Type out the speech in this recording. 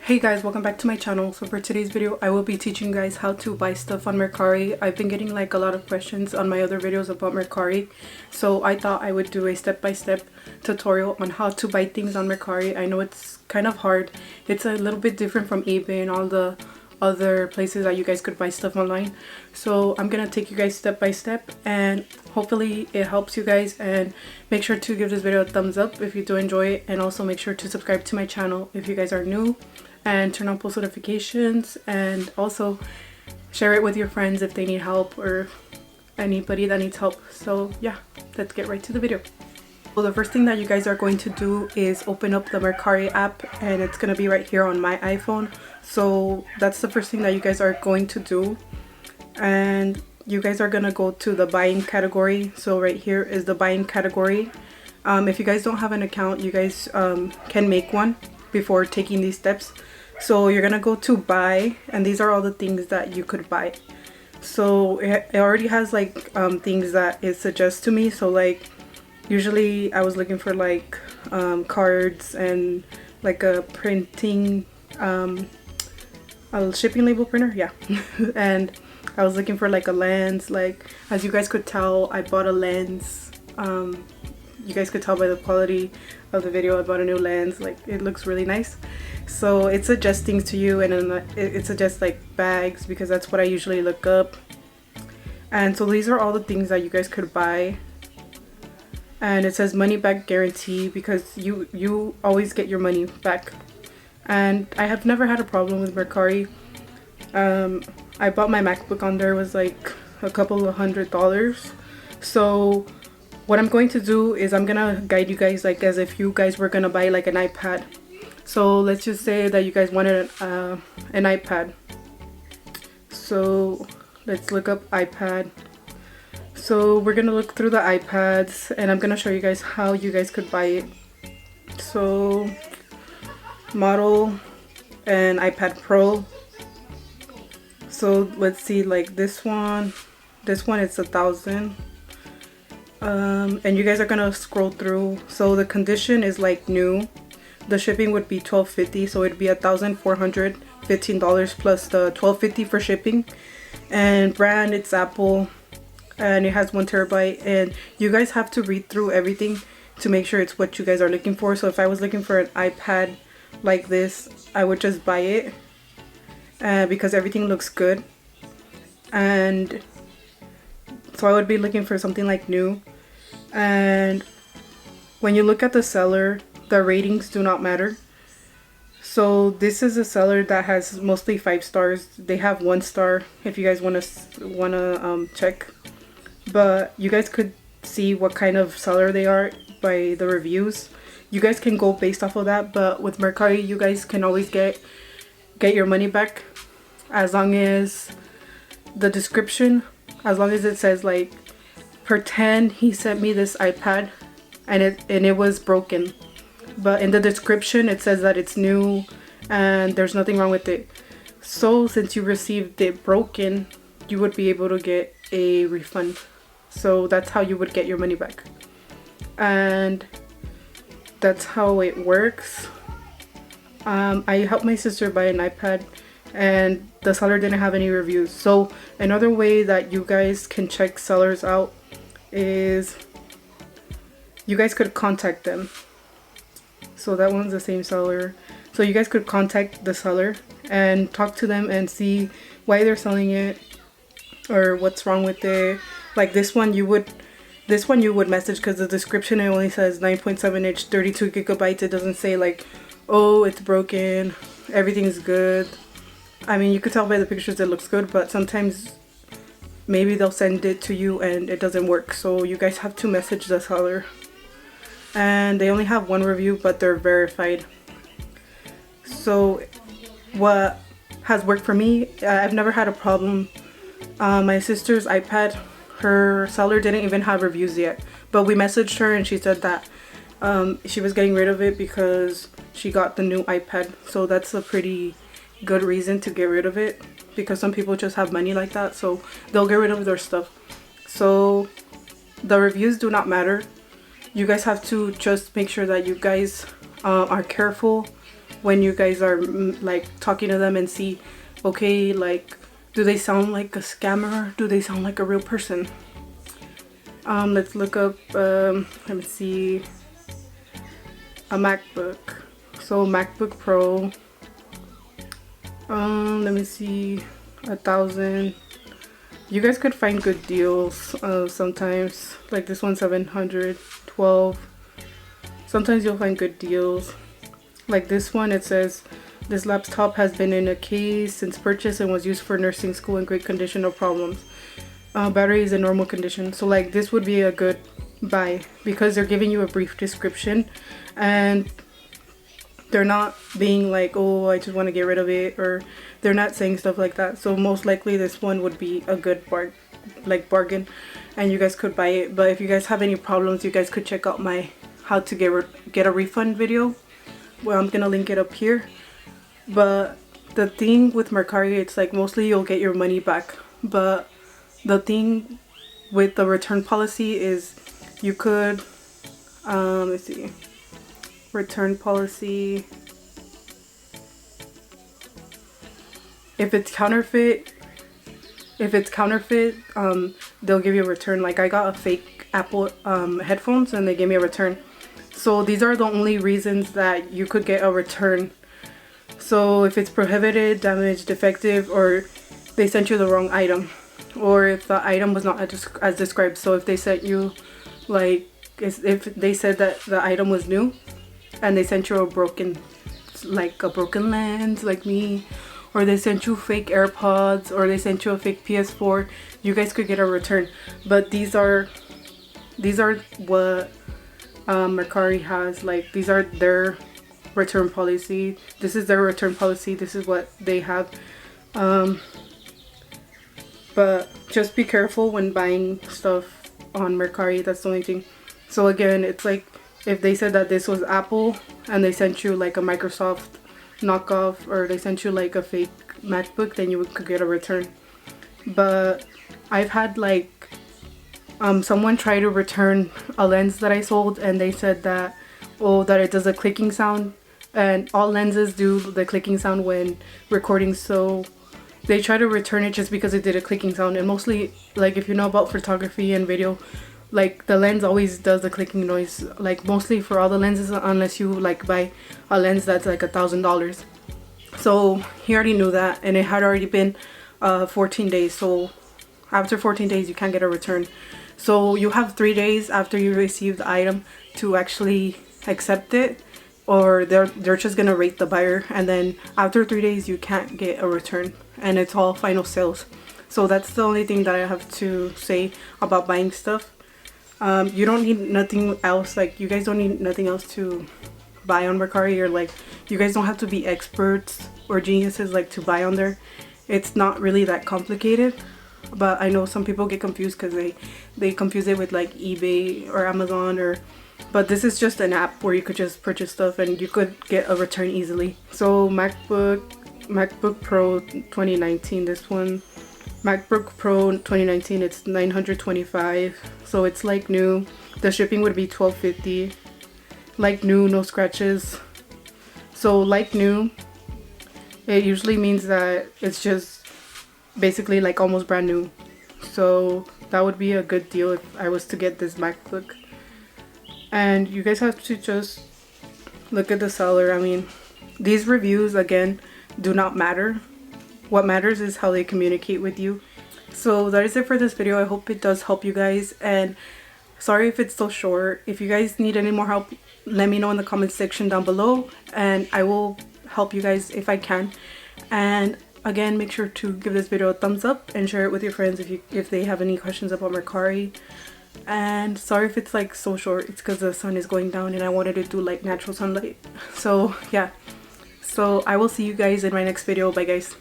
Hey guys, welcome back to my channel. So for today's video, I will be teaching you guys how to buy stuff on Mercari. I've been getting like a lot of questions on my other videos about Mercari, so I thought I would do a step-by-step tutorial on how to buy things on Mercari. I know it's kind of hard. It's a little bit different from eBay and all the other places that you guys could buy stuff online. So I'm gonna take you guys step by step, and hopefully it helps you guys. And make sure to give this video a thumbs up if you do enjoy it, and also make sure to subscribe to my channel if you guys are new, and turn on post notifications, and also share it with your friends if they need help or anybody that needs help. So yeah, let's get right to the video. So the first thing that you guys are going to do is open up the Mercari app, and it's going to be right here on my iPhone. So that's the first thing that you guys are going to do, and you guys are going to go to the buying category. So right here is the buying category. If you guys don't have an account, you guys can make one before taking these steps. So you're gonna go to buy, and these are all the things that you could buy. So it already has like things that it suggests to me. So like usually I was looking for like cards and like a printing a shipping label printer, yeah. And I was looking for like a lens. Like as you guys could tell, I bought a lens. You guys could tell by the quality of the video, I bought a new lens. Like it looks really nice. So it suggests things to you, and then it suggests like bags, because that's what I usually look up. And so these are all the things that you guys could buy. And it says money back guarantee, because you always get your money back. And I have never had a problem with Mercari. I bought my MacBook on there. It was like a couple of $100s. So what I'm going to do is I'm gonna guide you guys like as if you guys were gonna buy like an iPad. So let's just say that you guys wanted an iPad. So let's look up iPad. So we're gonna look through the iPads, and I'm gonna show you guys how you guys could buy it. So model and iPad Pro. So let's see, like this one it's 1,000. And you guys are gonna scroll through. So the condition is like new. The shipping would be $1,250, so it'd be $1,415 plus the $1,250 for shipping. And brand, it's Apple, and it has 1 terabyte. And you guys have to read through everything to make sure it's what you guys are looking for. So if I was looking for an iPad like this, I would just buy it because everything looks good. And so I would be looking for something like new. And when you look at the seller, the ratings do not matter. So this is a seller that has mostly 5 stars. They have 1 star if you guys wanna check. But you guys could see what kind of seller they are by the reviews. You guys can go based off of that. But with Mercari, you guys can always get your money back, as long as the description, as long as it says like, pretend he sent me this iPad and it was broken, but in the description it says that it's new and there's nothing wrong with it. So since you received it broken, you would be able to get a refund. So that's how you would get your money back, and that's how it works. I helped my sister buy an iPad, and the seller didn't have any reviews. So another way that you guys can check sellers out is you guys could contact them. So that one's the same seller. So you guys could contact the seller and talk to them and see why they're selling it or what's wrong with it. Like this one you would message, because the description, it only says 9.7 inch 32 gigabytes. It doesn't say like, oh, it's broken, everything's good. I mean, you could tell by the pictures it looks good, but sometimes maybe they'll send it to you and it doesn't work. So you guys have to message the seller. And they only have 1 review, but they're verified. So what has worked for me, I've never had a problem. My sister's iPad, her seller didn't even have reviews yet, but we messaged her and she said that she was getting rid of it because she got the new iPad. So that's a pretty good reason to get rid of it, because some people just have money like that, so they'll get rid of their stuff. So the reviews do not matter. You guys have to just make sure that you guys are careful when you guys are like talking to them and see, okay, like, do they sound like a scammer? Do they sound like a real person? Let's look up, let me see, a MacBook. So MacBook Pro, let me see, 1,000. You guys could find good deals sometimes. Like this one, 712. Sometimes you'll find good deals. Like this one, it says, this laptop has been in a case since purchase and was used for nursing school in great condition, no problems. Battery is in normal condition. So like this would be a good buy because they're giving you a brief description and they're not being like, oh, I just want to get rid of it, or they're not saying stuff like that. So most likely this one would be a good bargain and you guys could buy it. But if you guys have any problems, you guys could check out my how to get a refund video. Well, I'm gonna link it up here. But the thing with Mercari, it's like mostly you'll get your money back, but the thing with the return policy is you could let's see, return policy, if it's counterfeit, they'll give you a return. Like I got a fake Apple headphones and they gave me a return. So these are the only reasons that you could get a return. So if it's prohibited, damaged, defective, or they sent you the wrong item, or if the item was not as described. So if they sent you, like, if they said that the item was new and they sent you a broken lens like me, or they sent you fake AirPods, or they sent you a fake PS4, you guys could get a return. But these are what Mercari has. Like, these are their return policy. This is their return policy. This is what they have. But just be careful when buying stuff on Mercari. That's the only thing. So again, it's like if they said that this was Apple and they sent you like a Microsoft knockoff, or they sent you like a fake MacBook, then you could get a return. But I've had like someone try to return a lens that I sold, and they said that, oh, that it does a clicking sound, and all lenses do the clicking sound when recording. So they try to return it just because it did a clicking sound. And mostly, like, if you know about photography and video, like the lens always does the clicking noise, like mostly for all the lenses, unless you like buy a lens that's like $1,000. So he already knew that, and it had already been 14 days. So after 14 days you can't get a return. So you have 3 days after you receive the item to actually accept it, or they're just gonna rate the buyer, and then after 3 days you can't get a return, and it's all final sales. So that's the only thing that I have to say about buying stuff. You don't need nothing else. Like, you guys don't need nothing else to buy on Mercari, or like you guys don't have to be experts or geniuses like to buy on there. It's not really that complicated. But I know some people get confused because they confuse it with like eBay or Amazon, or but this is just an app where you could just purchase stuff and you could get a return easily. So MacBook Pro 2019, this one, MacBook Pro 2019, it's $925. So it's like new. The shipping would be $12.50. Like new, no scratches. So like new, it usually means that it's just basically like almost brand new. So that would be a good deal if I was to get this MacBook. And you guys have to just look at the seller. I mean, these reviews again do not matter. What matters is how they communicate with you. So that is it for this video. I hope it does help you guys, and sorry if it's so short. If you guys need any more help, let me know in the comment section down below, and I will help you guys if I can. And again, make sure to give this video a thumbs up and share it with your friends if they have any questions about Mercari. And sorry if it's like so short. It's because the sun is going down and I wanted to do like natural sunlight. So yeah, so I will see you guys in my next video. Bye guys.